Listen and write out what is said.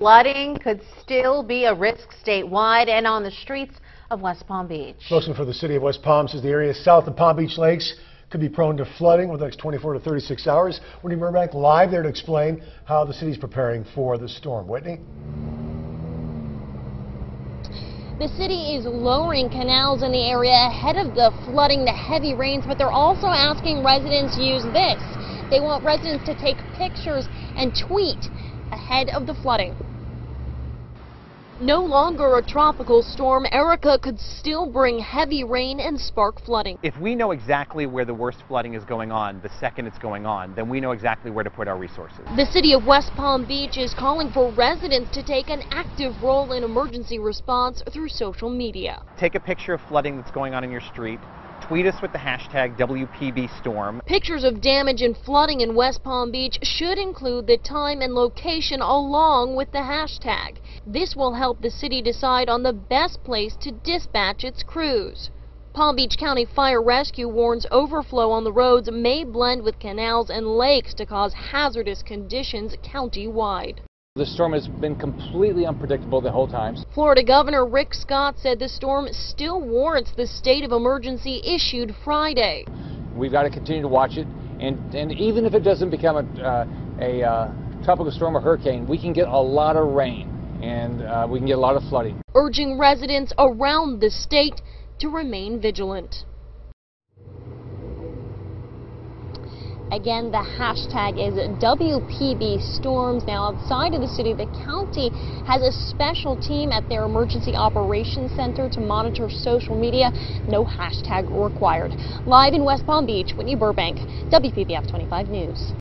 Flooding could still be a risk statewide and on the streets of West Palm Beach. Spokesman for the city of West Palm says the area south of Palm Beach Lakes could be prone to flooding over the next 24 to 36 hours. Whitney Burbank live there to explain how the city is preparing for the storm. Whitney? The city is lowering canals in the area ahead of the flooding, the heavy rains, but they're also asking residents to use this. They want residents to take pictures and tweet ahead of the flooding. No longer a tropical storm, Erica could still bring heavy rain and spark flooding. If we know exactly where the worst flooding is going on the second it's going on, then we know exactly where to put our resources. The city of West Palm Beach is calling for residents to take an active role in emergency response through social media. Take a picture of flooding that's going on in your street. Tweet us with the hashtag WPBStorm. Pictures of damage and flooding in West Palm Beach should include the time and location along with the hashtag. This will help the city decide on the best place to dispatch its crews. Palm Beach County Fire Rescue warns overflow on the roads may blend with canals and lakes to cause hazardous conditions county-wide. The storm has been completely unpredictable the whole time. Florida Governor Rick Scott said the storm still warrants the state of emergency issued Friday. We've got to continue to watch it, and even if it doesn't become a tropical storm or hurricane, we can get a lot of rain and we can get a lot of flooding. Urging residents around the state to remain vigilant. Again, the hashtag is WPBStorms. Now, outside of the city, the county has a special team at their Emergency Operations Center to monitor social media. No hashtag required. Live in West Palm Beach, Whitney Burbank, WPBF 25 News.